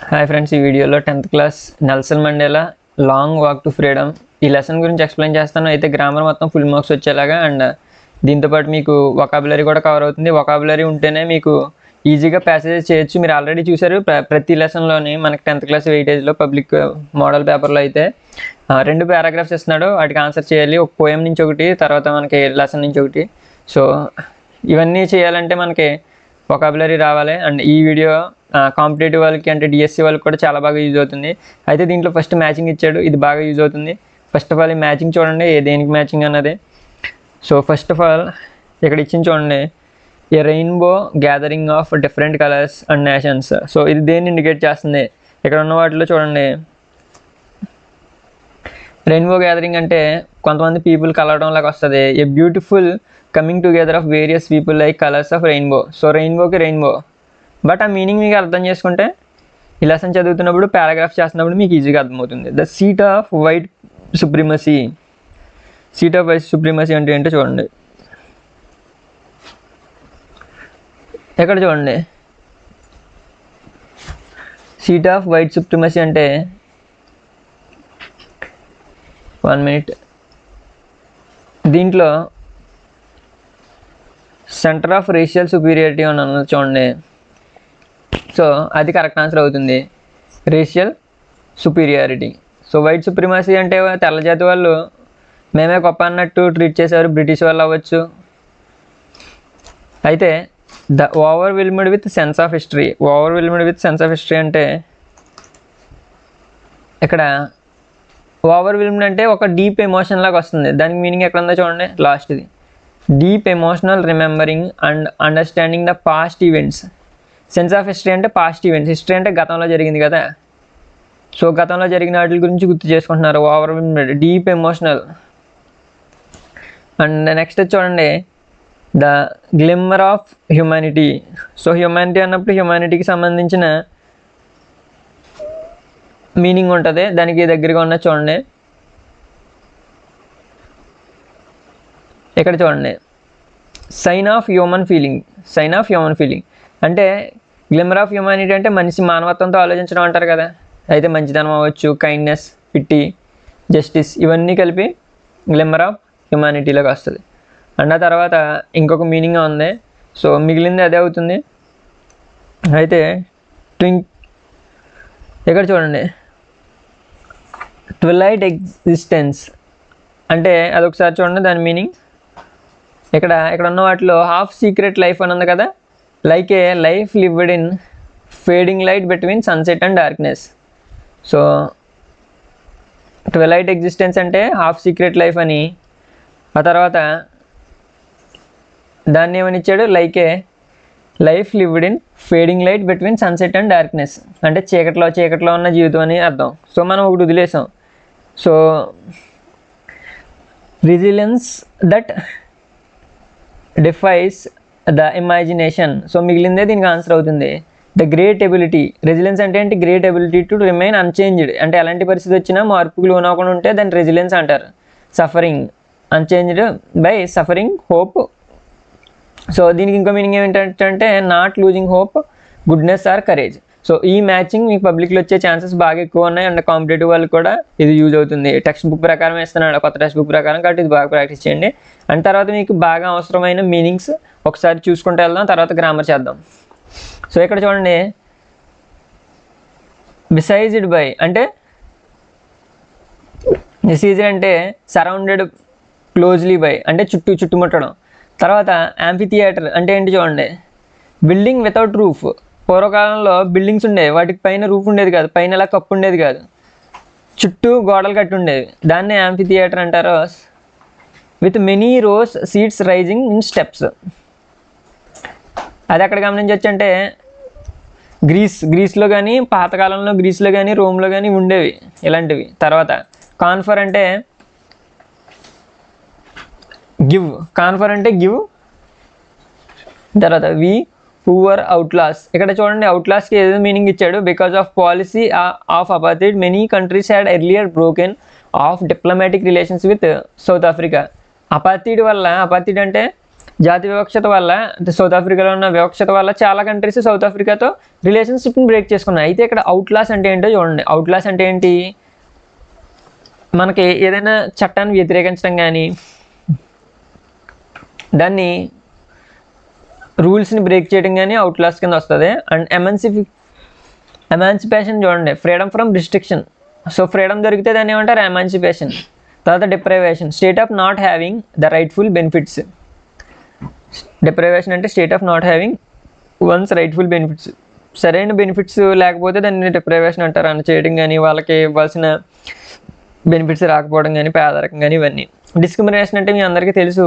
Hi friends, ఈ వీడియోలో 10th class Nelson Mandela long walk to freedom ఈ lesson గురించి ఎక్స్ప్లెయిన్ చేస్తాను. అయితే గ్రామర్ మొత్తం ఫుల్ మార్క్స్ వచ్చేలాగా అండ్ దీంతోపాటు మీకు వొకాబులరీ కూడా కవర్ అవుతుంది. వొకాబులరీ ఉంటేనే మీకు ఈజీగా ప్యాసేజెస్ చేయొచ్చు. మీరు ఆల్రెడీ చూసారు ప్రతి లెసన్లోని మనకి 10th క్లాస్ వెయిటేజ్లో పబ్లిక్ మోడల్ పేపర్లో అయితే 2 పారాగ్రాఫ్స్ ఇస్తున్నాడు. వాటికి ఆన్సర్ చేయాలి. ఒక పోయం నుంచి ఒకటి, తర్వాత మనకి లెసన్ నుంచి ఒకటి. సో ఇవన్నీ చేయాలంటే మనకి వొకాబులరీ రావాలి. అండ్ ఈ వీడియో కాంపిటేటివ్ వాళ్ళకి అంటే డిఎస్సి వాళ్ళకి కూడా చాలా బాగా యూజ్ అవుతుంది. అయితే దీంట్లో ఫస్ట్ మ్యాచింగ్ ఇచ్చాడు, ఇది బాగా యూజ్ అవుతుంది. ఫస్ట్ ఆఫ్ ఆల్ ఈ మ్యాచింగ్ చూడండి, దేనికి మ్యాచింగ్ అన్నది. సో ఫస్ట్ ఆఫ్ ఆల్ ఇక్కడ ఇచ్చింది చూడండి, a rainbow gathering of different colours and nations. So ఇది దేన్ని ఇండికేట్ చేస్తుంది? ఇక్కడ ఉన్న వాటిలో చూడండి, రెయిన్బో గ్యాదరింగ్ అంటే కొంతమంది పీపుల్ కలవడం లాగా వస్తుంది. A beautiful coming together of various people like colours of rainbow. So రెయిన్బోకి రెయిన్బో, బట్ ఆ మీనింగ్ మీకు అర్థం చేసుకుంటే ఈ లెసన్ చదువుతున్నప్పుడు పారాగ్రాఫ్ చేస్తున్నప్పుడు మీకు ఈజీగా అర్థమవుతుంది. The seat off white supremacy. Seat off white supremacy అంటే ఏంటో చూడండి. ఎక్కడ చూడండి, సీట్ ఆఫ్ వైట్ సుప్రిమసీ అంటే 1 minute, దీంట్లో సెంటర్ ఆఫ్ రేషియల్ సుపీరియారిటీ అని అన్నది చూడండి. సో అది కరెక్ట్ ఆన్సర్ అవుతుంది, racial superiority. So white supremacy అంటే తెల్లజాతి వాళ్ళు మేమే గొప్ప అన్నట్టు ట్రీట్ చేశారు, బ్రిటిష్ వాళ్ళు అవ్వచ్చు. అయితే the overwhelmed with sense of history. Overwhelmed with sense of history అంటే ఇక్కడ ఓవర్వెల్మ్డ్ అంటే ఒక డీప్ ఎమోషన్ లాగా వస్తుంది. దానికి మీనింగ్ ఎక్కడ ఉందో చూడండి, లాస్ట్ది. Deep emotional remembering and understanding the past events. Sense of history అంటే పాస్ట్ ఈవెంట్స్. హిస్టరీ అంటే గతంలో జరిగింది కదా, సో గతంలో జరిగిన వాటి గురించి గుర్తు చేసుకుంటున్నారు. Overwhelmed, deep emotional. And next చూడండి, the glimmer of humanity. So humanity అన్నప్పుడు హ్యుమానిటీకి సంబంధించిన మీనింగ్ ఉంటుంది, దానికి దగ్గరగా ఉన్న చూడండి. ఇక్కడ చూడండి, sign of human feeling. Sign of human feeling అంటే గ్లిమ్మర్ ఆఫ్ హ్యూమానిటీ అంటే మనిషి మానవత్వంతో ఆలోచించడం అంటారు కదా. అయితే మంచితనం అవ్వచ్చు, కైండ్నెస్, పిట్టి, జస్టిస్, ఇవన్నీ కలిపి గ్లిమ్మర్ ఆఫ్ హ్యుమానిటీలోకి వస్తుంది. అండ్ ఆ తర్వాత ఇంకొక మీనింగ్ ఉంది, సో మిగిలింది అదే అవుతుంది. అయితే ఇక్కడ చూడండి, ట్విలైట్ ఎగ్జిస్టెన్స్ అంటే అదొకసారి చూడండి దాని మీనింగ్. ఇక్కడ ఉన్న వాటిలో హాఫ్ సీక్రెట్ లైఫ్ అని ఉంది కదా, like A life lived in fading light between sunset and darkness. So twilight existence అంటే హాఫ్ సీక్రెట్ లైఫ్ అని. ఆ తర్వాత దాన్ని ఏమని ఇచ్చాడు, like A life lived in fading light between sunset and darkness అంటే చీకట్లో ఉన్న జీవితం అని అర్థం. సో మనం ఒకటి వదిలేసాం. So resilience that defies the imagination. So మిగిలిందే దీనికి ఆన్సర్ అవుతుంది, ద గ్రేట్ ఎబిలిటీ. రెసిలియన్స్ అంటే ఏంటి, great ability to remain unchanged అంటే ఎలాంటి పరిస్థితి వచ్చినా మార్పుకు లోనవ్వకుండా ఉంటే దాన్ని రెసిలియన్స్ అంటారు. Suffering, unchanged by suffering, hope. So దీనికి ఇంకో మీనింగ్ ఏమిటంటే not losing hope, goodness or courage. So ఈ మ్యాచింగ్ మీకు పబ్లిక్లో వచ్చే ఛాన్సెస్ బాగా ఎక్కువ ఉన్నాయి. అండ్ కాంపిటేటివ్ వాళ్ళకి కూడా ఇది యూజ్ అవుతుంది. టెక్స్ట్ బుక్ ప్రకారం ఇస్తున్నాడు, కొత్త టెక్స్ట్ బుక్ ప్రకారం, కాబట్టి ఇది బాగా ప్రాక్టీస్ చేయండి. అండ్ తర్వాత మీకు బాగా అవసరమైన మీనింగ్స్ ఒకసారి చూసుకుంటూ వెళ్దాం, తర్వాత గ్రామర్ చేద్దాం. సో ఇక్కడ చూడండి, బిసైజ్డ్ బై అంటే బిసైజ్డ్ అంటే సరౌండెడ్ క్లోజ్లీ బై అంటే చుట్టుముట్టడం. తర్వాత యాంఫీ థియేటర్ అంటే ఏంటి చూడండి, బిల్డింగ్ వితౌట్ రూఫ్. పూర్వకాలంలో బిల్డింగ్స్ ఉండేవి, వాటికి పైన రూఫ్ ఉండేది కాదు, పైన ఇలా కప్పు ఉండేది కాదు, చుట్టూ గోడలు కట్టి ఉండేవి. దాన్నే యాంఫీ థియేటర్ అంటారు. With many rows seats rising in steps. అది ఎక్కడ గమనించవచ్చు అంటే గ్రీస్లో కానీ, పాతకాలంలో గ్రీస్లో కానీ, రోమ్లో కానీ ఉండేవి ఇలాంటివి. తర్వాత కాన్ఫర్ అంటే గివ్. కాన్ఫర్ అంటే గివ్. తర్వాత వి హూవర్ అవుట్లాస్. ఇక్కడ చూడండి, అవుట్లాస్కి ఏదో మీనింగ్ ఇచ్చాడు, because of policy of apartheid many countries had earlier broken of diplomatic relations with south Africa. Apartheid వల్ల, అపార్థైడ్ అంటే జాతి వివక్షత వల్ల అంటే సౌత్ ఆఫ్రికాలో ఉన్న వివక్షత వల్ల చాలా కంట్రీస్ సౌత్ ఆఫ్రికాతో రిలేషన్షిప్ని బ్రేక్ చేసుకున్నాయి. అయితే ఇక్కడ అవుట్లాస్ అంటే ఏంటో చూడండి. అవుట్లాస్ అంటే ఏంటి, మనకి ఏదైనా చట్టాన్ని వ్యతిరేకించడం కానీ దాన్ని రూల్స్ని బ్రేక్ చేయడం కానీ అవుట్లాస్ కింద వస్తుంది. అండ్ ఎమాన్సిపేషన్ చూడండి, freedom from restriction. So freedom దొరికితే దాన్ని ఏమంటారు ఎమాన్సిపేషన్. తర్వాత deprivation, state of not having the rightful benefits. Deprivation అంటే state of not having one's rightful benefits, సరైన బెనిఫిట్స్ లేకపోతే దాన్ని డిప్రైవేషన్ అంటారు. అని చేయడం కానీ వాళ్ళకి ఇవ్వాల్సిన బెనిఫిట్స్ రాకపోవడం కానీ పేదరికం కానీ ఇవన్నీ. డిస్క్రిమినేషన్ అంటే మీ అందరికీ తెలుసు,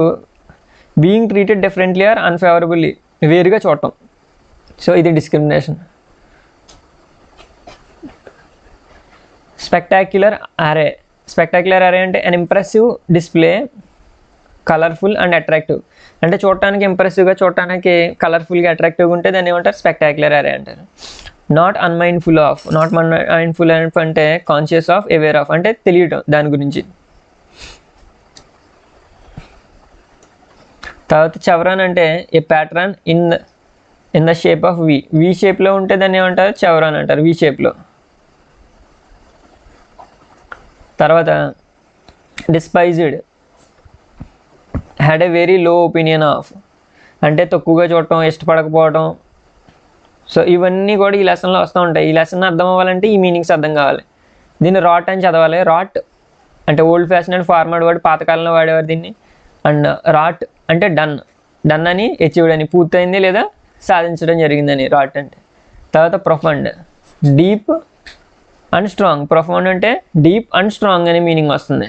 బీయింగ్ ట్రీటెడ్ డిఫరెంట్లీ ఆర్ అన్ఫేవరబుల్లీ, వేరుగా చూడటం. సో ఇది డిస్క్రిమినేషన్. స్పెక్టాక్యులర్ అరే, స్పెక్టాక్యులర్ అరే అంటే an impressive display, colourful and attractive. అంటే చూడటానికి ఇంప్రెసివ్గా, చూడటానికి కలర్ఫుల్గా అట్రాక్టివ్గా ఉంటే దాన్ని ఏమంటారు స్పెక్టాక్యులర్ అరే అంటారు. Not unmindful of, not mindful అంటే కాన్షియస్ ఆఫ్, అవేర్ ఆఫ్ అంటే తెలియటం దాని గురించి. తర్వాత చవరాన్ అంటే a pattern in the shape of V షేప్లో ఉంటే దాన్ని ఏమంటారు చవరాన్ అంటారు, వి షేప్లో. తర్వాత despised, had a very low opinion of అంటే తక్కువగా చూడటం, ఇష్టపడకపోవడం. సో ఇవన్నీ కూడా ఈ లెసన్లో వస్తూ ఉంటాయి. ఈ లెసన్ అర్థం అవ్వాలంటే ఈ మీనింగ్స్ అర్థం కావాలి. దీన్ని రాట్ అని చదవాలి. రాట్ అంటే old fashion and forward word, పాతకాలంలో వాడేవారు దీన్ని. అండ్ రాట్ అంటే డన్ అని, అచీవ్డ్ అని, పూర్తయింది లేదా సాధించడం జరిగిందని రాట్ అంటే. తర్వాత profound, deep and strong. Profound అంటే డీప్ అండ్ స్ట్రాంగ్ అనే మీనింగ్ వస్తుంది.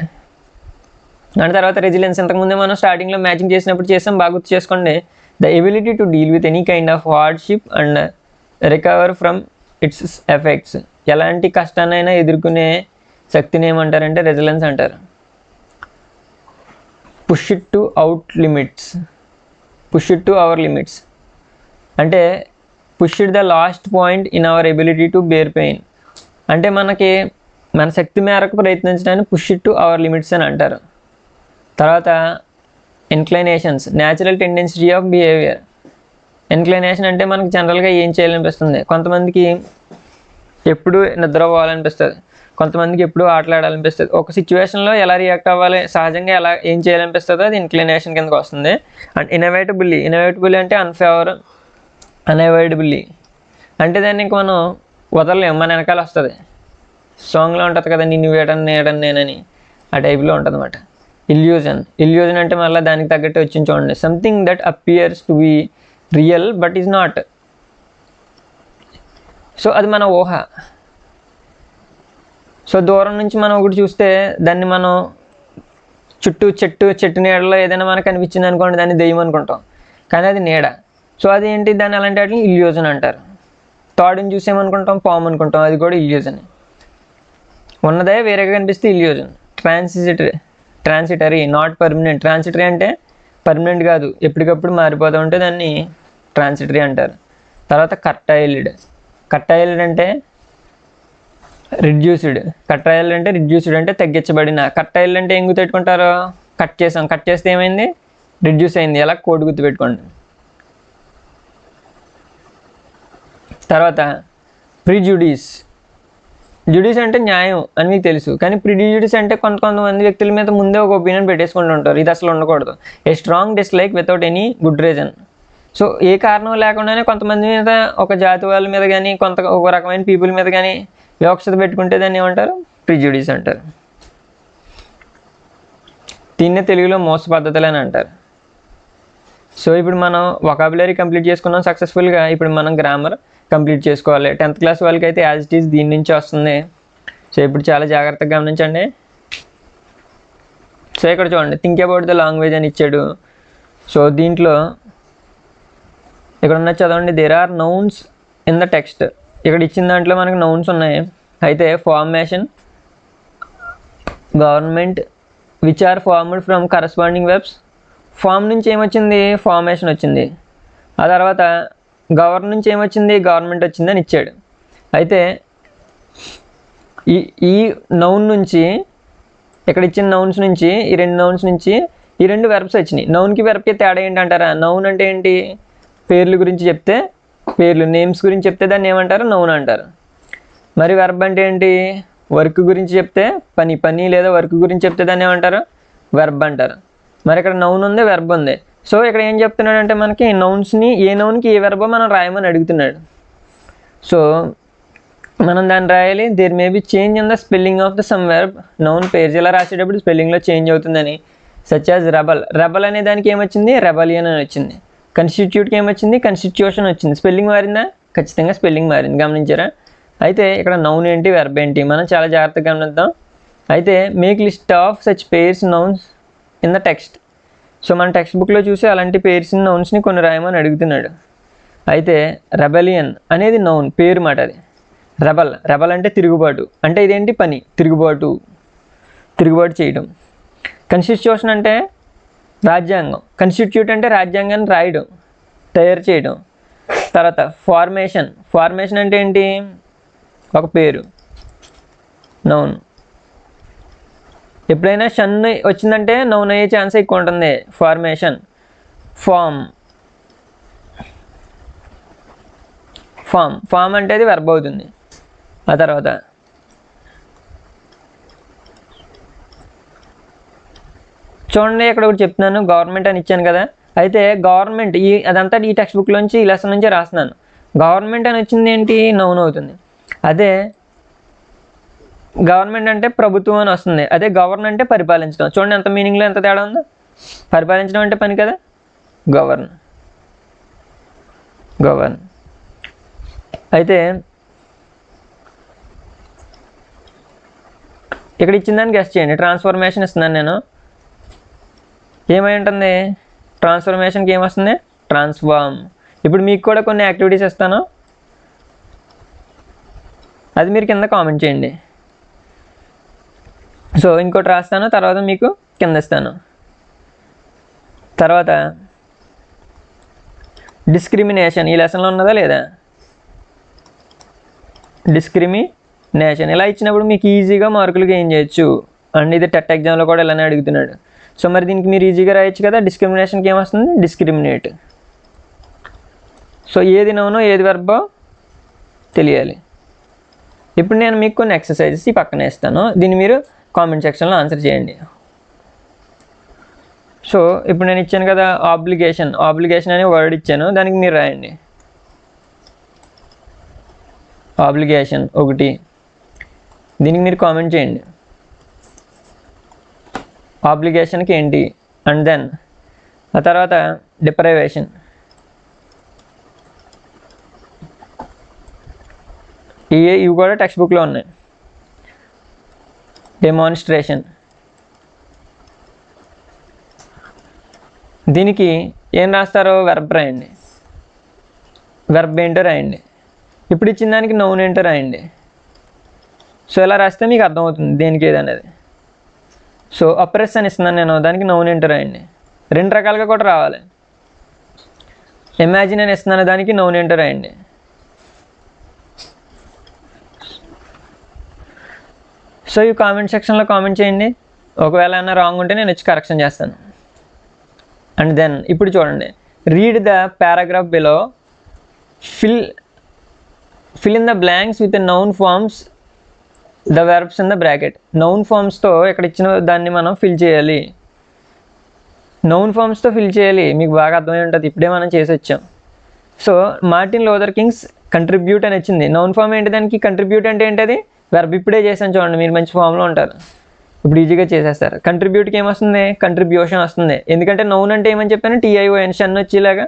అండ్ తర్వాత రెసిలియన్స్, ఇంతకుముందే మనం స్టార్టింగ్లో మ్యాచింగ్ చేసినప్పుడు చేసాం, బాగా గుర్తు చేసుకోండి. The ability to deal with any kind of hardship and recover from its effects. ఎలాంటి కష్టాన్నైనా ఎదుర్కొనే శక్తిని ఏమంటారంటే రెసిలియన్స్ అంటారు. Push it to our limits అంటే push it the last point in our ability to bear pain. అంటే మనకి మన శక్తి మేరకు ప్రయత్నించడానికి push it to our limits అని అంటారు. తర్వాత inclinations, natural tendency of behaviour. Inclination అంటే మనకి జనరల్గా ఏం చేయాలనిపిస్తుంది, కొంతమందికి ఎప్పుడు నిద్ర పోవాలనిపిస్తుంది, కొంతమందికి ఎప్పుడు ఆటలాడాలనిపిస్తుంది. ఒక సిచ్యువేషన్లో ఎలా రియాక్ట్ అవ్వాలి, సహజంగా ఎలా ఏం చేయాలనిపిస్తుందో అది ఇన్క్లినేషన్ కిందకి వస్తుంది. అండ్ ఇన్ఎవిటబుల్లీ అంటే అన్అవాయిడబుల్లీ అంటే దాన్ని ఇంక మనం వదలలేము, మన వెనకాల వస్తుంది. సాంగ్లో ఉంటుంది కదా, నిన్ను వేయడం నేనని, ఆ టైప్లో ఉంటుంది అన్నమాట. ఇల్యూజన్ అంటే మళ్ళీ దానికి తగ్గట్టు వచ్చింది చూడండి. Something that appears to be real but is not. So అది మన ఊహ. సో దూరం నుంచి మనం ఒకటి చూస్తే దాన్ని మనం చెట్టు నీడలో ఏదైనా మనకు కనిపించింది అనుకోండి, దాన్ని దెయ్యం అనుకుంటాం, కానీ అది నీడ. సో అది ఏంటి, దాన్ని అలాంటి వాటిని ఇల్యూజన్ అంటారు. తాడుని చూసేమనుకుంటాం, పాము అనుకుంటాం, అది కూడా ఇల్యూజన్. ఉన్నదే వేరేగా కనిపిస్తే illusion. Transitory not permanent. Transitory అంటే పర్మనెంట్ కాదు, ఎప్పటికప్పుడు మారిపోతూ ఉంటే దాన్ని ట్రాన్సిటరీ అంటారు. తర్వాత కట్టైల్డ్ అంటే రిడ్యూస్డ్. రిడ్యూస్డ్ అంటే తగ్గించబడిన. కట్టైల్డ్ అంటే ఏం గుర్తుపెట్టుకుంటారు, కట్ చేస్తే ఏమైంది, రిడ్యూస్ అయింది. ఎలా కోడ్ గుర్తుపెట్టుకోండి. తర్వాత ప్రిజుడిస్ అంటే న్యాయం అని మీకు తెలుసు, కానీ ప్రిజుడిస్ అంటే కొంతమంది వ్యక్తుల మీద ముందే ఒక ఒపీనియన్ పెట్టేసుకుంటూ ఉంటారు, ఇది అసలు ఉండకూడదు. A strong dislike without any good reason. So ఏ కారణం లేకుండానే కొంతమంది మీద, ఒక జాతి వాళ్ళ మీద కానీ, ఒక రకమైన పీపుల్ మీద కానీ వివక్షత పెట్టుకుంటే దాన్ని ఏమంటారు, ప్రిజుడిస్ అంటారు. దీన్నే తెలుగులో మోస పద్ధతులు అని అంటారు. సో ఇప్పుడు మనం వొకాబులరీ కంప్లీట్ చేసుకున్నాం సక్సెస్ఫుల్గా. ఇప్పుడు మనం గ్రామర్ కంప్లీట్ చేసుకోవాలి. 10th క్లాస్ వాళ్ళకి అయితే యాజ్ ఇట్ ఈస్ దీని నుంచి వస్తుంది. సో ఇప్పుడు చాలా జాగ్రత్తగా గమనించండి. సో ఇక్కడ చూడండి, థింక్ అబౌట్ ద లాంగ్వేజ్ అని ఇచ్చాడు. సో దీంట్లో ఇక్కడ ఉన్న చదవండి, there are nouns in the text. ఇక్కడ ఇచ్చిన దాంట్లో మనకు నౌన్స్ ఉన్నాయి. అయితే formation, government, which are formed from corresponding verbs. Form నుంచి ఏమొచ్చింది, ఫార్మేషన్ వచ్చింది. ఆ తర్వాత గవర్న్ నుంచి ఏమొచ్చింది, గవర్నమెంట్ వచ్చింది అని ఇచ్చాడు. అయితే ఈ నౌన్ నుంచి, ఇక్కడ ఇచ్చిన నౌన్స్ నుంచి, ఈ రెండు నౌన్స్ నుంచి ఈ రెండు వెర్బ్స్ వచ్చినాయి. నౌన్కి వెర్బ్కి తేడా ఏంటంటారా? నౌన్ అంటే ఏంటి? పేర్ల గురించి చెప్తే పేర్లు, నేమ్స్ గురించి చెప్తే దాన్ని ఏమంటారు? నౌన్ అంటారు. మరి వెర్బ్ అంటే ఏంటి? వర్క్ గురించి చెప్తే పని లేదా వర్క్ గురించి చెప్తే దాన్ని ఏమంటారు? వెర్బ్ అంటారు. మరి ఇక్కడ నౌన్ ఉంది, వెర్బ్ ఉంది. సో ఇక్కడ ఏం చెప్తున్నాడు అంటే మనకి నౌన్స్ని ఏ నౌన్కి ఏ వెర్బో మనం రాయమని అడుగుతున్నాడు. సో మనం దాన్ని రాయాలి. There may be change in the spelling of the some verb. Noun pairs ఇలా రాసేటప్పుడు స్పెల్లింగ్లో చేంజ్ అవుతుందని. Such as rebel. రెబల్ అనే దానికి ఏమొచ్చింది? రెబలియన్ అని వచ్చింది. కన్స్టిట్యూట్కి ఏమొచ్చింది? కన్స్టిట్యూషన్ వచ్చింది. స్పెల్లింగ్ మారిందా? ఖచ్చితంగా స్పెల్లింగ్ మారింది. గమనించారా? అయితే ఇక్కడ నౌన్ ఏంటి, వెర్బ్ ఏంటి మనం చాలా జాగ్రత్తగా గమనిద్దాం. అయితే make list of such pairs nouns in the text. So మన టెక్స్ట్ బుక్లో చూసి అలాంటి పేర్స్ నౌన్స్ని కొన్ని రాయమని అడుగుతున్నాడు. అయితే రెబలియన్ అనేది నౌన్, పేరు మాట అది. రెబల్ అంటే తిరుగుబాటు, అంటే ఇదేంటి? పని, తిరుగుబాటు చేయడం. కన్స్టిట్యూషన్ అంటే రాజ్యాంగం. కన్స్టిట్యూట్ అంటే రాజ్యాంగాన్ని రాయడం, తయారు చేయడం. తర్వాత ఫార్మేషన్ అంటే ఏంటి? ఒక పేరు, నౌన్. ఎప్పుడైనా షన్ వచ్చిందంటే నౌన్ అయ్యే ఛాన్స్ ఎక్కువ ఉంటుంది. ఫార్మేషన్. ఫామ్ అంటే అది వెర్బ్ అవుతుంది. ఆ తర్వాత చూడండి, ఇక్కడ ఒకటి చెప్తున్నాను, గవర్నమెంట్ అని ఇచ్చాను కదా. అయితే గవర్నమెంట్ అదంతా ఈ టెక్స్ట్ బుక్లోంచి ఈ లెసన్ నుంచి రాస్తున్నాను. గవర్నమెంట్ అని వచ్చింది ఏంటి? నౌన్ అవుతుంది. అదే గవర్నమెంట్ అంటే ప్రభుత్వం అని వస్తుంది. అదే గవర్న్ అంటే పరిపాలించడం. చూడండి ఎంత మీనింగ్లో ఎంత తేడా ఉందో. పరిపాలించడం అంటే పని కదా, గవర్న్. అయితే ఇక్కడ ఇచ్చిందని గెస్ చేయండి. ట్రాన్స్ఫర్మేషన్ ఇస్తున్నాను నేను. ఏమై ఉంటుంది? ట్రాన్స్ఫర్మేషన్కి ఏమొస్తుంది? ట్రాన్స్ఫార్మ్. ఇప్పుడు మీకు కూడా కొన్ని యాక్టివిటీస్ ఇస్తాను, అది మీరు కింద కామెంట్ చేయండి. సో ఇంకోటి రాస్తాను, తర్వాత మీకు కింద ఇస్తాను. తర్వాత డిస్క్రిమినేషన్ ఈ లెసన్లో ఉన్నదా లేదా? డిస్క్రిమినేషన్ ఇలా ఇచ్చినప్పుడు మీకు ఈజీగా మార్కులు గెయిన్ చేయొచ్చు. అండ్ ఇది టెట్ ఎగ్జామ్లో కూడా ఇలానే అడుగుతున్నాడు. సో మరి దీనికి మీరు ఈజీగా రాయొచ్చు కదా. డిస్క్రిమినేషన్కి ఏమొస్తుంది? డిస్క్రిమినేట్. సో ఏది నౌనో ఏది వెర్బో తెలియాలి. ఇప్పుడు నేను మీకు కొన్ని ఎక్సర్సైజెస్ ఈ పక్కన ఇస్తాను, దీన్ని మీరు కామెంట్ సెక్షన్లో ఆన్సర్ చేయండి. సో ఇప్పుడు నేను ఇచ్చాను కదా ఆబ్లిగేషన్ అనే వర్డ్ ఇచ్చాను, దానికి మీరు రాయండి. ఆబ్లిగేషన్ ఒకటి, దీనికి మీరు కామెంట్ చేయండి. ఆబ్లిగేషన్కి ఏంటి? అండ్ దెన్ ఆ తర్వాత డిప్రైవేషన్. ఇవి కూడా టెక్స్ట్ బుక్లో ఉన్నాయి. డెమాన్స్ట్రేషన్, దీనికి ఏం రాస్తారో వెర్బ్ రాయండి. వెర్బ్ ఏంటో రాయండి. ఇప్పుడు ఇచ్చిన దానికి నౌన్ ఏంటో రాయండి. సో ఇలా రాస్తే మీకు అర్థమవుతుంది దేనికి ఏదనేది. సో అప్రెస్ అని ఇస్తున్నాను నేను, దానికి నౌన్ ఏంటో రాయండి. రెండు రకాలుగా కూడా రావాలి. ఇమాజిన్ అని ఇస్తున్నాను, దానికి నౌన్ ఏంటో రాయండి. సో ఈ కామెంట్ సెక్షన్లో కామెంట్ చేయండి. ఒకవేళ ఏమైనా రాంగ్ ఉంటే నేను వచ్చి కరెక్షన్ చేస్తాను. అండ్ దెన్ ఇప్పుడు చూడండి, read the paragraph below, fill in the blanks with the noun forms, the verbs in the bracket. Noun ఫామ్స్తో ఇక్కడ ఇచ్చిన దాన్ని మనం ఫిల్ చేయాలి. నౌన్ ఫామ్స్తో ఫిల్ చేయాలి, మీకు బాగా అర్థమై ఉంటుంది, ఇప్పుడే మనం చేసి వచ్చాం. So Martin Luther Kings contribute అని వచ్చింది. నౌన్ ఫామ్ ఏంటి? దానికి కంట్రిబ్యూట్ అంటే ఏంటది? వెర్బ్. ఇప్పుడే చేసాను చూడండి, మీరు మంచి ఫామ్లో ఉంటారు, ఇప్పుడు ఈజీగా చేసేస్తారు. కంట్రిబ్యూట్కి ఏమొస్తుంది? కంట్రిబ్యూషన్ వస్తుంది. ఎందుకంటే నౌన్ అంటే ఏమని చెప్పాను? TION, షన్ వచ్చేలాగా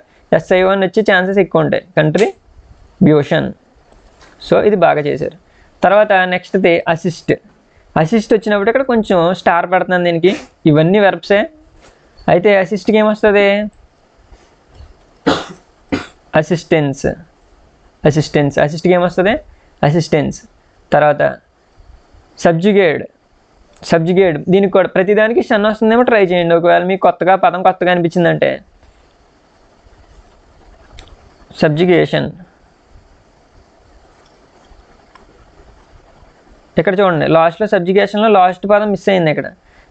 SION వచ్చే ఛాన్సెస్ ఎక్కువ ఉంటాయి. కంట్రిబ్యూషన్. సో ఇది బాగా చేశారు. తర్వాత నెక్స్ట్ది అసిస్ట్ వచ్చినప్పుడు ఇక్కడ కొంచెం స్టార్ పడుతున్నాను దీనికి. ఇవన్నీ వెర్బ్సే. అయితే అసిస్ట్కి ఏమొస్తుంది? అసిస్ట్కి ఏమొస్తుంది? అసిస్టెన్స్. తర్వాత సబ్జుగేట్, దీనికి కూడా ప్రతిదానికి షన్ వస్తుందేమో ట్రై చేయండి. ఒకవేళ మీకు పదం కొత్తగా అనిపించిందంటే. సబ్జుగేషన్. ఇక్కడ చూడండి, లాస్ట్లో సబ్జుగేషన్లో లాస్ట్ పదం మిస్ అయింది. ఇక్కడ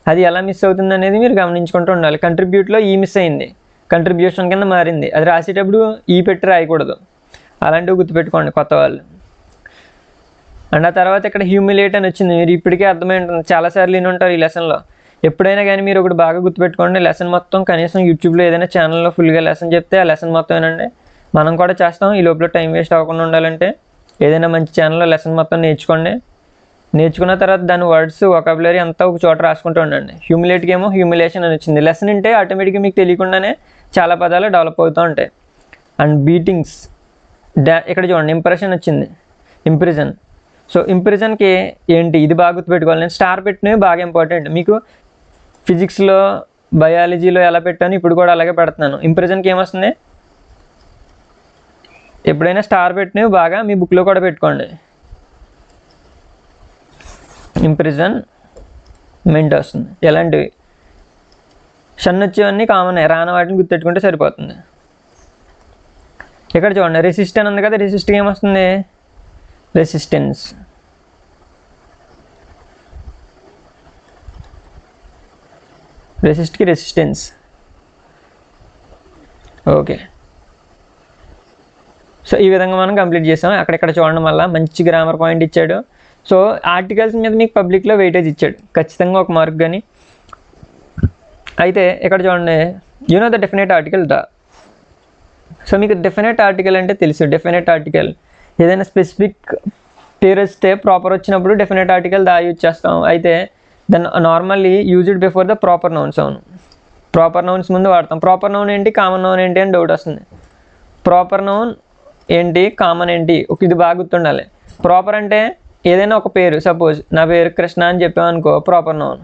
అది ఎలా మిస్ అవుతుంది అనేది మీరు గమనించుకుంటూ ఉండాలి. కంట్రిబ్యూట్లో ఈ మిస్ అయింది, కంట్రిబ్యూషన్ కింద మారింది. అది రాసేటప్పుడు ఈ పెట్టి రాయకూడదు. అలాంటివి గుర్తుపెట్టుకోండి కొత్త వాళ్ళు. అండ్ ఆ తర్వాత ఇక్కడ హ్యూమిలేట్ అని వచ్చింది. మీరు ఇప్పటికే అర్థమై ఉంటుంది, చాలాసార్లు విని ఉంటారు ఈ లెసన్లో. ఎప్పుడైనా కానీ మీరు ఒకటి బాగా గుర్తుపెట్టుకోండి, లెసన్ మొత్తం కనీసం యూట్యూబ్లో ఏదైనా ఛానల్లో ఫుల్గా లెసన్ చెప్తే ఆ లెసన్ మొత్తం ఏనండి మనం కూడా చేస్తాం. ఈ లోపల టైం వేస్ట్ అవ్వకుండా ఉండాలంటే ఏదైనా మంచి ఛానల్లో లెసన్ మొత్తం నేర్చుకోండి. నేర్చుకున్న తర్వాత దాని వర్డ్స్ వొకాబులరీ అంతా ఒక చోట రాసుకుంటూ ఉండండి. హ్యూమిలేట్కి ఏమో హ్యూమిలేషన్ అని వచ్చింది. లెసన్ అంటే ఆటోమేటిక్గా మీకు తెలియకుండానే చాలా పదాలు డెవలప్ అవుతూ ఉంటాయి. అండ్ బీటింగ్స్, ఇక్కడ చూడండి ఇంప్రెషన్ వచ్చింది, ఇంప్రిజన్. సో ఇంప్రిజన్కి ఏంటి, ఇది బాగా గుర్తుపెట్టుకోవాలి. నేను స్టార్ పెట్టినవి బాగా ఇంపార్టెంట్. మీకు ఫిజిక్స్లో బయాలజీలో ఎలా పెట్టాను ఇప్పుడు కూడా అలాగే పెడుతున్నాను. ఇంప్రిజన్కి ఏమొస్తుంది, ఎప్పుడైనా స్టార్ పెట్టినవి బాగా మీ బుక్లో కూడా పెట్టుకోండి. ఇంప్రిజన్మెంట్ వస్తుంది. ఎలాంటివి షన్ వచ్చేవన్నీ కామన్, రాని వాటిని గుర్తెట్టుకుంటే సరిపోతుంది. ఇక్కడ చూడండి రెసిస్టెన్స్ ఉంది కదా, రెసిస్ట్కి ఏమొస్తుంది, రెసిస్టెన్స్. రెసిస్ట్కి రెసిస్టెన్స్. ఓకే, సో ఈ విధంగా మనం కంప్లీట్ చేసాం. అక్కడెక్కడ చూడండి మళ్ళీ మంచి గ్రామర్ పాయింట్ ఇచ్చాడు. సో ఆర్టికల్స్ మీద మీకు పబ్లిక్లో వెయిటేజ్ ఇచ్చాడు ఖచ్చితంగా ఒక మార్క్. కానీ అయితే ఇక్కడ చూడండి you know the definite article the. So మీకు డెఫినెట్ ఆర్టికల్ అంటే తెలుసు. డెఫినెట్ ఆర్టికల్ ఏదైనా స్పెసిఫిక్ పేరు వస్తే ప్రాపర్ వచ్చినప్పుడు డెఫినెట్ ఆర్టికల్ దా యూజ్ చేస్తాం. అయితే then normally used before the proper nouns. అవును, ప్రాపర్ నౌన్స్ ముందు వాడతాం. ప్రాపర్ నౌన్ ఏంటి, కామన్ నౌన్ ఏంటి అని డౌట్ వస్తుంది. ప్రాపర్ నౌన్ ఏంటి, కామన్ ఏంటి, ఇది బాగా గుర్తుండాలి. ప్రాపర్ అంటే ఏదైనా ఒక పేరు, సపోజ్ నా పేరు కృష్ణ అని చెప్పామనుకో ప్రాపర్ నౌన్.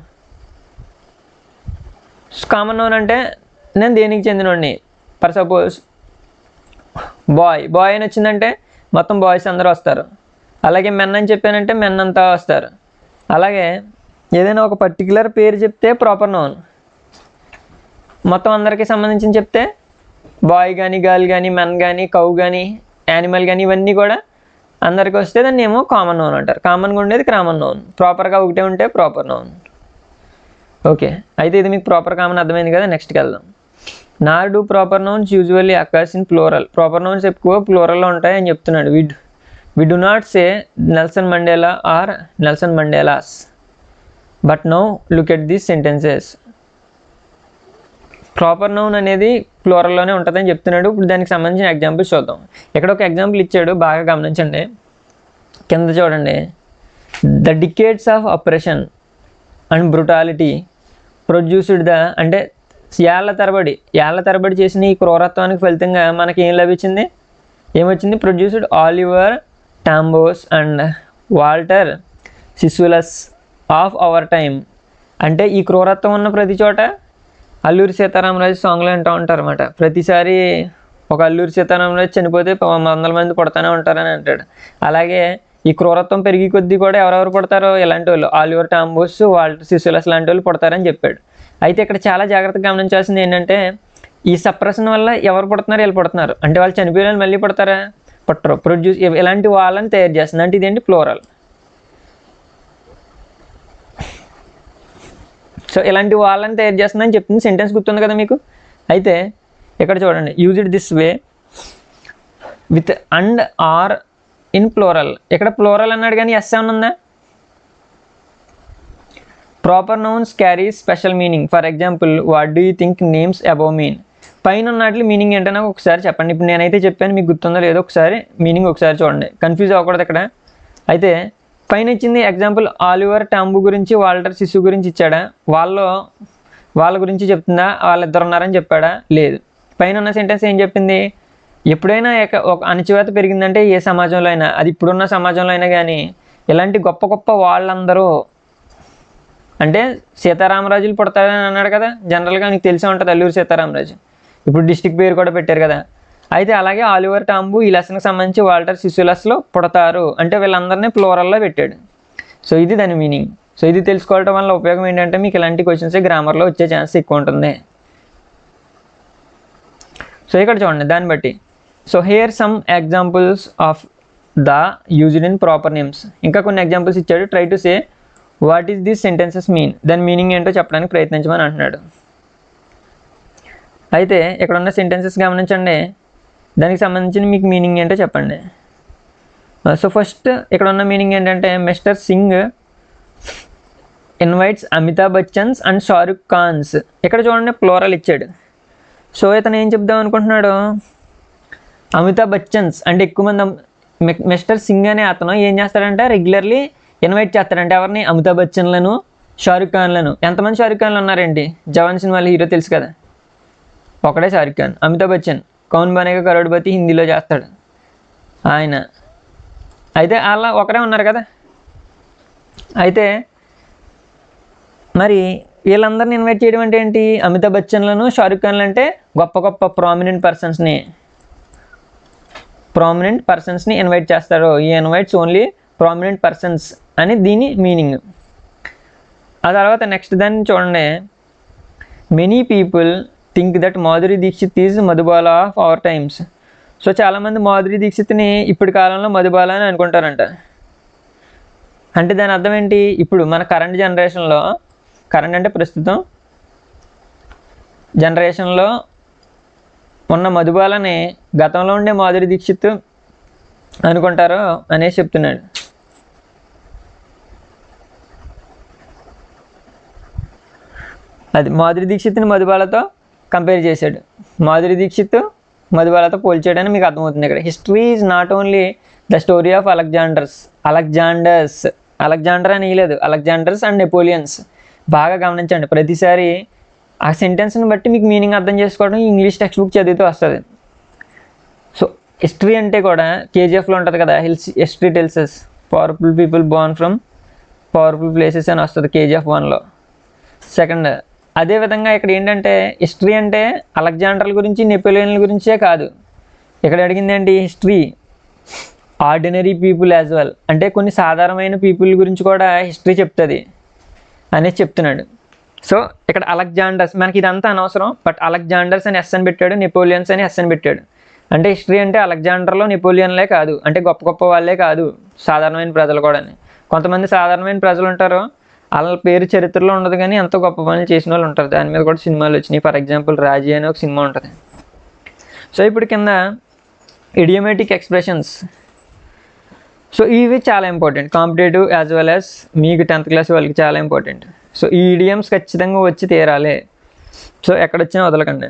కామన్ నౌన్ అంటే నేను దేనికి చెందినోడిని. ఫర్ సపోజ్ బాయ్ అని వచ్చిందంటే మొత్తం బాయ్స్ అందరూ వస్తారు. అలాగే మెన్ అని చెప్పానంటే మెన్ అంతా వస్తారు. అలాగే ఏదైనా ఒక పర్టికులర్ పేరు చెప్తే ప్రాపర్ నౌన్, మొత్తం అందరికీ సంబంధించి చెప్తే బాయ్ కానీ గర్ల్ కానీ మెన్ కానీ కౌ కానీ యానిమల్ కానీ ఇవన్నీ కూడా అందరికీ వస్తే దాన్ని ఏమో కామన్ నౌన్ అంటారు. కామన్గా ఉండేది కామన్ నౌన్, ప్రాపర్గా ఒకటే ఉంటే ప్రాపర్ నౌన్. ఓకే, అయితే ఇది మీకు ప్రాపర్ కామన్ అర్థమైంది కదా. నెక్స్ట్కి వెళ్దాం. Nor do proper nouns usually occur in plural. Proper nouns ఎక్కువ ప్లూరల్లో ఉంటాయి అని చెప్తున్నాడు. We do not say Nelson Mandela or Nelson Mandelas, but now look at these sentences. Proper noun అనేది ప్లూరల్లోనే ఉంటుందని చెప్తున్నాడు. ఇప్పుడు దానికి సంబంధించిన ఎగ్జాంపుల్స్ చూద్దాం. ఇక్కడ ఒక ఎగ్జాంపుల్ ఇచ్చాడు, బాగా గమనించండి. కింద చూడండి. The decades of oppression and brutality produced the, అంటే ఏళ్ల తరబడి చేసిన ఈ క్రూరత్వానికి ఫలితంగా మనకి ఏం లభించింది, ఏమొచ్చింది, produced Oliver Tambos and Walter Sisulus of our time. అంటే ఈ క్రూరత్వం ఉన్న ప్రతి చోట అల్లూరి సీతారామరాజు సాంగ్లో అంటూ ఉంటారు అన్నమాట. ప్రతిసారి ఒక అల్లూరి సీతారామరాజు చనిపోతే 100 మంది పుడతానే ఉంటారని అంటాడు. అలాగే ఈ క్రూరత్వం పెరిగి కొద్దీ కూడా ఎవరెవరు పుడతారో ఇలాంటి వాళ్ళు, ఆలివర్ టాంబోస్ వాల్టర్ సిసులస్ లాంటి వాళ్ళు పుడతారని చెప్పాడు. అయితే ఇక్కడ చాలా జాగ్రత్తగా గమనించాల్సింది ఏంటంటే ఈ సప్రెషన్ వల్ల ఎవరు పుడుతున్నారు, వీళ్ళు పుడుతున్నారు. అంటే వాళ్ళు చనిపోయిన వాళ్ళు మళ్ళీ పుడతారా, పుట్టరు. ప్రొడ్యూస్ ఇలాంటి వాళ్ళని తయారు చేస్తుంది. అంటే ఇదేంటి, ప్లూరల్. సో ఇలాంటి వాళ్ళని తయారు చేస్తుందని చెప్తుంది. సెంటెన్స్ గుర్తుంది కదా మీకు. అయితే ఇక్కడ చూడండి, use it this way with and or in plural. ఇక్కడ ప్లూరల్ అన్నాడు కానీ ఎస్ ఏమన్నా ఉందా. Proper nouns carry special meaning. For example, what do you think names above mean. పైన ఉన్నట్లు మీనింగ్ ఏంటో నాకు ఒకసారి చెప్పండి. ఇప్పుడు నేనైతే చెప్పాను, మీకు గుర్తుందో లేదో ఒకసారి మీనింగ్ ఒకసారి చూడండి, కన్ఫ్యూజ్ అవ్వకూడదు ఇక్కడ. అయితే పైన ఇచ్చింది ఎగ్జాంపుల్ ఆలివర్ టాంబు గురించి వాల్టర్ సిసు గురించి ఇచ్చాడా, వాళ్ళ గురించి చెప్తుందా, వాళ్ళిద్దరు ఉన్నారని చెప్పాడా, లేదు. పైన ఉన్న సెంటెన్స్ ఏం చెప్పింది, ఎప్పుడైనా ఒక అణచివేత పెరిగిందంటే ఏ సమాజంలో అయినా, అది ఇప్పుడున్న సమాజంలో అయినా కానీ ఇలాంటి గొప్ప గొప్ప వాళ్ళందరూ, అంటే సీతారామరాజులు పుడతారని అన్నాడు కదా, జనరల్గా నీకు తెలిసే ఉంటుంది అల్లూరి సీతారామరాజు, ఇప్పుడు డిస్టిక్ పేరు కూడా పెట్టారు కదా. అయితే అలాగే ఆలివర్ టాంబు ఈ లెసన్కి సంబంధించి వాల్టర్ సిసులస్లో పుడతారు అంటే వీళ్ళందరినీ ప్లూరల్లో పెట్టాడు. సో ఇది దాని మీనింగ్. సో ఇది తెలుసుకోవడం వల్ల ఉపయోగం ఏంటంటే మీకు ఇలాంటి క్వశ్చన్స్ గ్రామర్లో వచ్చే ఛాన్స్ ఎక్కువ ఉంటుంది. సో ఇక్కడ చూడండి దాన్ని బట్టి. So here some examples of the used in proper names. ఇంకా కొన్ని ఎగ్జాంపుల్స్ ఇచ్చాడు. Try to say what is these sentences mean, దాని మీనింగ్ ఏంటో చెప్పడానికి ప్రయత్నించమని అంటున్నాడు. అయితే ఇక్కడ ఉన్న సెంటెన్సెస్ గమనించండి, దానికి సంబంధించిన మీకు మీనింగ్ ఏంటో చెప్పండి. సో ఫస్ట్ ఇక్కడ ఉన్న మీనింగ్ ఏంటంటే Mr Singh invites Amitabh Bachchans and Shahrukh Khans. ఇక్కడ చూడండి ప్లోరల్ ఇచ్చాడు. సో ఇతను ఏం చెప్దాం అనుకుంటున్నాడు, అమితాబ్ బచ్చన్స్ అంటే ఎక్కువ మంది, మిస్టర్ సింగ్ అనే అతను ఏం చేస్తాడంటే రెగ్యులర్లీ ఇన్వైట్ చేస్తాడంటే ఎవరిని, అమితాబ్ బచ్చన్లను, షారుఖ్ ఖాన్లను. ఎంతమంది షారుఖ్ ఖాన్లు ఉన్నారండి, జవాన్ సినిమాలో హీరో తెలుసు కదా, ఒకడే షారుఖ్ ఖాన్. అమితాబ్ బచ్చన్ కౌన్ బనేగా కరోడ్పతి హిందీలో చేస్తాడు ఆయన. అయితే అలా ఒకరే ఉన్నారు కదా. అయితే మరి వీళ్ళందరిని ఇన్వైట్ చేయడం అంటే ఏంటి, అమితాబ్ బచ్చన్లను, షారుఖ్ ఖాన్లు అంటే గొప్ప గొప్ప ప్రామినెంట్ పర్సన్స్ని ఇన్వైట్ చేస్తారు. ఈ ఇన్వైట్స్ ఓన్లీ ప్రామినెంట్ పర్సన్స్ అని దీని మీనింగ్. ఆ తర్వాత నెక్స్ట్ దాన్ని చూడండి, many people think that Madhuri Dixit is Madhubala of our times. So చాలామంది మాధురి దీక్షిత్ని ఇప్పటి కాలంలో మధుబాల అని అనుకుంటారంట. అంటే దాని అర్థం ఏంటి, ఇప్పుడు మన కరెంట్ జనరేషన్లో, కరెంట్ అంటే ప్రస్తుతం జనరేషన్లో ఉన్న మధుబాలని గతంలో ఉండే మాధురి దీక్షిత్ అనుకుంటారు అనేసి చెప్తున్నాడు. అది మాధురి దీక్షిత్ని మధుబాలతో కంపేర్ చేశాడు. మాధురి దీక్షిత్ మధుబాలతో పోల్చాడని మీకు అర్థమవుతుంది. ఇక్కడ history is not only the story of Alexander అని లేదు, అలెగ్జాండర్స్ అండ్ నెపోలియన్స్. బాగా గమనించండి, ప్రతిసారి ఆ సెంటెన్స్ని బట్టి మీకు మీనింగ్ అర్థం చేసుకోవడం ఇంగ్లీష్ టెక్స్ట్ బుక్ చదివితే వస్తుంది. సో హిస్టరీ అంటే కూడా కేజీఎఫ్లో ఉంటుంది కదా, history tells powerful people born from powerful places అని వస్తుంది కేజీఎఫ్ 1లో. సెకండ్ అదేవిధంగా ఇక్కడ ఏంటంటే హిస్టరీ అంటే అలెగ్జాండర్ల గురించి, నెపోలియన్ల గురించే కాదు. ఇక్కడ అడిగింది ఏంటి, history ordinary people as well, అంటే కొన్ని సాధారణమైన పీపుల్ గురించి కూడా హిస్టరీ చెప్తుంది అనేది చెప్తున్నాడు. సో ఇక్కడ అలెగ్జాండర్స్, మనకి ఇదంతా అనవసరం, బట్ అలెగ్జాండర్స్ అని ఎస్ అని పెట్టాడు, నెపోలియన్స్ అని ఎస్ అని పెట్టాడు. అంటే హిస్టరీ అంటే అలెగ్జాండర్లో నెపోలియన్లే కాదు, అంటే గొప్ప గొప్ప వాళ్ళే కాదు, సాధారణమైన ప్రజలు కూడా. కొంతమంది సాధారణమైన ప్రజలు ఉంటారు, వాళ్ళ పేరు చరిత్రలో ఉండదు కానీ ఎంతో గొప్ప పనులు చేసిన వాళ్ళు ఉంటారు, దాని మీద కూడా సినిమాలు వచ్చినాయి. ఫర్ ఎగ్జాంపుల్ రాజీ అని ఒక సినిమా ఉంటుంది. సో ఇప్పుడు కింద ఇడియోమేటిక్ ఎక్స్ప్రెషన్స్. సో ఇవి చాలా important, competitive as well as మీకు 10th క్లాస్ వాళ్ళకి చాలా ఇంపార్టెంట్. సో ఈ ఇడియమ్స్ ఖచ్చితంగా వచ్చి తీరాలి. సో ఎక్కడొచ్చినా వదలకండి,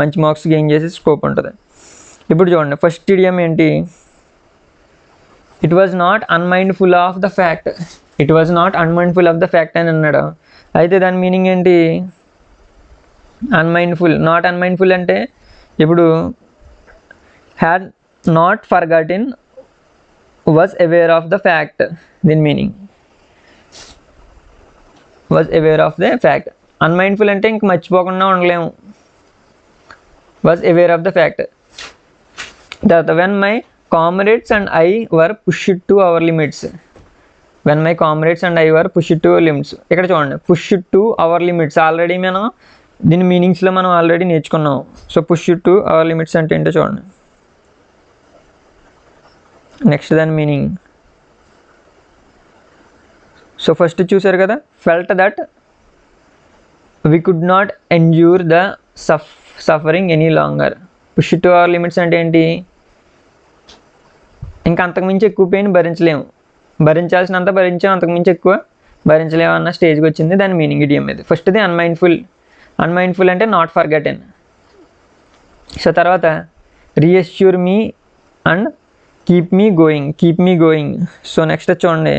మంచి మార్క్స్ గెయిన్ చేసే స్కోప్ ఉంటుంది. ఇప్పుడు చూడండి, ఫస్ట్ ఇడియం ఏంటి, it was not unmindful of the fact. It was not unmindful of the fact అని అన్నాడు. అయితే దాని మీనింగ్ ఏంటి, అన్మైండ్ఫుల్, నాట్ అన్మైండ్ఫుల్ అంటే ఇప్పుడు had not forgotten, was aware of the fact. దీని meaning was aware of the fact. Unmindful అంటే ఇంక మర్చిపోకుండా ఉండలేము, was aware of the fact. తర్వాత when my comrades and I were pushed to our limits. When my comrades and I were pushed to limits. ఇక్కడ చూడండి, pushed to our limits already మనం దీని మీనింగ్స్లో మనం ఆల్రెడీ నేర్చుకున్నాం. So pushed to our limits అంటే ఏంటో చూడండి. నెక్స్ట్ దాని మీనింగ్, సో ఫస్ట్ చూసారు కదా, felt that we could not endure the suffering any longer. Push to our limits అంటే ఏంటి, ఇంకా అంతకుమించి ఎక్కువ పెయిన్ భరించలేము, భరించాల్సినంత భరించాం, అంతకుమించి ఎక్కువ భరించలేము అన్న స్టేజ్కి వచ్చింది. దాని మీనింగ్ ఇడియం ఇది. ఫస్ట్ది అన్మైండ్ఫుల్ అంటే నాట్ ఫర్గటెన్. సో తర్వాత reassure me and keep me going. So next చూడండి,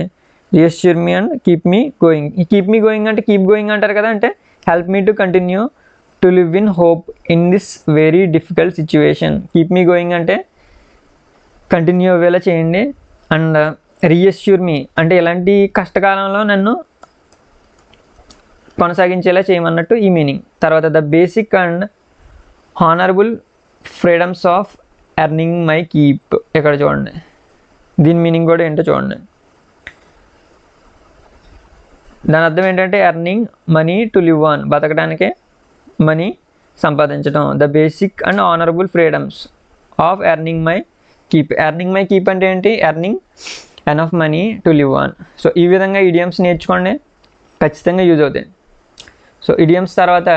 reassure me and keep me going. ఈ కీప్ మీ గోయింగ్ అంటే కీప్ గోయింగ్ అంటారు కదా, అంటే help me to continue to live in hope in this very difficult situation. Keep me going అంటే continue అయ్యేలా చేయండి. And reassure మీ అంటే ఇలాంటి కష్టకాలంలో నన్ను కొనసాగించేలా చేయమన్నట్టు ఈ మీనింగ్. తర్వాత the basic and honourable freedoms of earning my keep. ఇక్కడ చూడండి, దీని మీనింగ్ కూడా ఏంటో చూడండి. దాని అర్థం ఏంటంటే earning money to live on, బతకడానికే మనీ సంపాదించడం. The basic and honourable freedoms of earning my keep. Earning my keep అంటే ఏంటి, earning enough money to live on. So ఈ విధంగా ఇడియమ్స్ నేర్చుకోండి. ఖచ్చితంగా యూజ్ అవుతాయి. సో ఇడియమ్స్ తర్వాత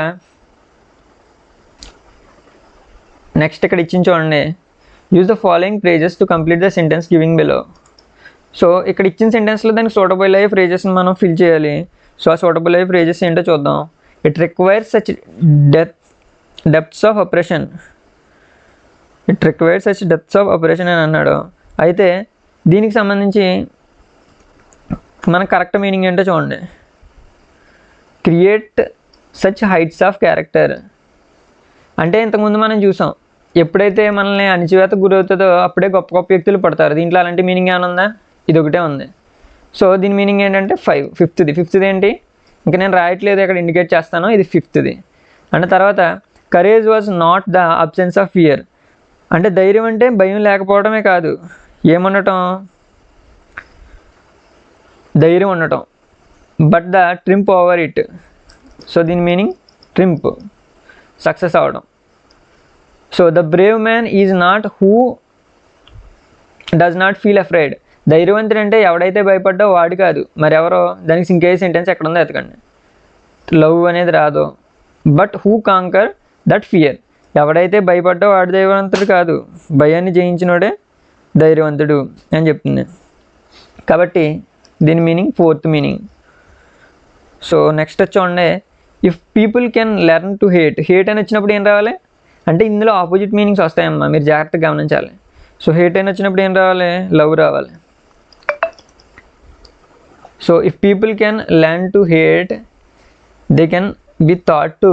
నెక్స్ట్ ఇక్కడ ఇచ్చింది చూడండి, use the following phrases to complete the sentence giving below. So ఇక్కడ ఇచ్చిన సెంటెన్స్లో దానికి సూటబుల్ అయ్యే ఫ్రేజెస్ని మనం ఫిల్ చేయాలి. సో ఆ సూటబుల్ అయ్యే ఫ్రేజెస్ ఏంటో చూద్దాం. It requires such depths of operation. It requires such depths of operation అని అన్నాడు. అయితే దీనికి సంబంధించి మనకు కరెక్ట్ మీనింగ్ ఏంటో చూడండి. Create such heights of character అంటే ఇంతకుముందు మనం చూసాం, ఎప్పుడైతే మనల్ని అణిచివేతకు గురవుతుందో అప్పుడే గొప్ప గొప్ప వ్యక్తులు పడతారు. దీంట్లో అలాంటి మీనింగ్ ఏమైనా ఉందా? ఇది ఒకటే ఉంది. సో దీని మీనింగ్ ఏంటంటే 5. ఫిఫ్త్ది ఏంటి? ఇంకా నేను రాయట్లేదు, ఇక్కడ ఇండికేట్ చేస్తాను. ఇది 5th. అంటే తర్వాత courage was not the absence of fear అంటే ధైర్యం అంటే భయం లేకపోవడమే కాదు, ఏముండటం? ధైర్యం ఉండటం. But the triumph over it. So దీని మీనింగ్ ట్రింప్, సక్సెస్ అవ్వడం. So the brave man is not who does not feel afraid. ధైర్యవంతుడు అంటే ఎవడైతే భయపడ్డా వాడు కాదు, మరి ఎవరో? దానికి ఇంకే సెంటెన్స్ ఎక్కడ ఉందో ఎతకండి. లవ్ అనేది రాదు. But who conquer that fear. ఎవడైతే భయపడ్డా వాడు ధైర్యవంతుడు కాదు, భయాన్ని జయించినోడే ధైర్యవంతుడు అని చెప్తుంది. కాబట్టి దీని meaning 4th meaning. So next చూడండి, if people can learn to hate. Hate అని వచ్చినప్పుడు ఏం రావాలి అంటే ఇందులో ఆపోజిట్ మీనింగ్స్ వస్తాయమ్మా, మీరు జాగ్రత్తగా గమనించాలి. సో హేట్ అని వచ్చినప్పుడు ఏం రావాలి? లవ్ రావాలి. So if people can learn to hate they can be thought to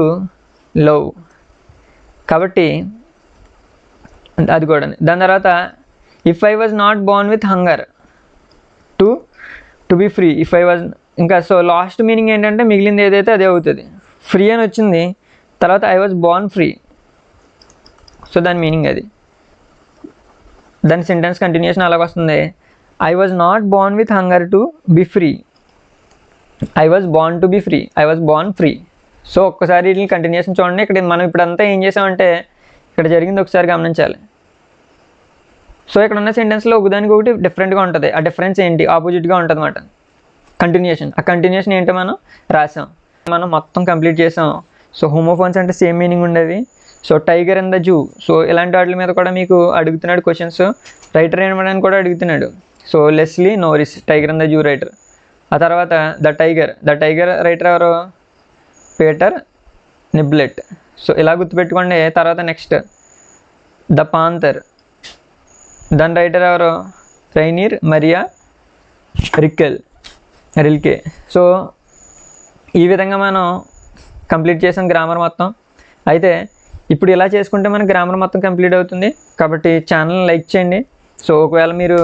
love. కాబట్టి అది కూడా. దాని తర్వాత if I was not Born with hunger to be free. If I was ఇంకా సో లాస్ట్ మీనింగ్ ఏంటంటే మిగిలింది ఏదైతే అదే అవుతుంది. ఫ్రీ అని వచ్చింది, తర్వాత I was Born free. So దాని మీనింగ్ అది. దాని సెంటెన్స్ కంటిన్యూషన్ అలాగ వస్తుంది. I was not Born with hunger to be free. I was Born to be free. I was Born free. So ఒక్కసారి వీటిని కంటిన్యూషన్ చూడండి. ఇక్కడ మనం ఇప్పుడంతా ఏం చేసామంటే ఇక్కడ జరిగింది ఒకసారి గమనించాలి. సో ఇక్కడ ఉన్న సెంటెన్స్లో ఒకదానికి ఒకటి డిఫరెంట్గా ఉంటుంది. ఆ డిఫరెన్స్ ఏంటి? ఆపోజిట్గా ఉంటుంది అన్నమాట కంటిన్యూషన్. ఆ కంటిన్యూషన్ ఏంటో మనం రాసాం, మనం మొత్తం కంప్లీట్ చేసాం. సో హోమోఫోన్స్ అంటే సేమ్ మీనింగ్ ఉండేవి. So tiger and the zoo. So ఇలాంటి వాటి మీద కూడా మీకు అడుగుతున్నాడు క్వశ్చన్స్. రైటర్ ఏమని కూడా అడుగుతున్నాడు. So Leslie Norris, tiger and the zoo writer. ఆ తర్వాత ద టైగర్ రైటర్ ఎవరు? పీటర్ నిబ్లెట్. సో ఇలా గుర్తుపెట్టుకోండి. తర్వాత నెక్స్ట్ ద పాంథర్, దాని రైటర్ ఎవరు? రైనీర్ మరియా రిల్కే. సో ఈ విధంగా మనం కంప్లీట్ చేసాం గ్రామర్ మొత్తం. అయితే ఇప్పుడు ఇలా చేసుకుంటే మన గ్రామర్ మొత్తం కంప్లీట్ అవుతుంది. కాబట్టి ఛానల్ని లైక్ చేయండి. సో ఒకవేళ మీరు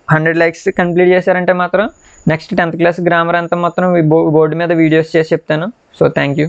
100 likes కంప్లీట్ చేశారంటే మాత్రం నెక్స్ట్ 10th క్లాస్ గ్రామర్ అంతా మొత్తం బోర్డు మీద వీడియోస్ చేసి చెప్తాను. So thank you.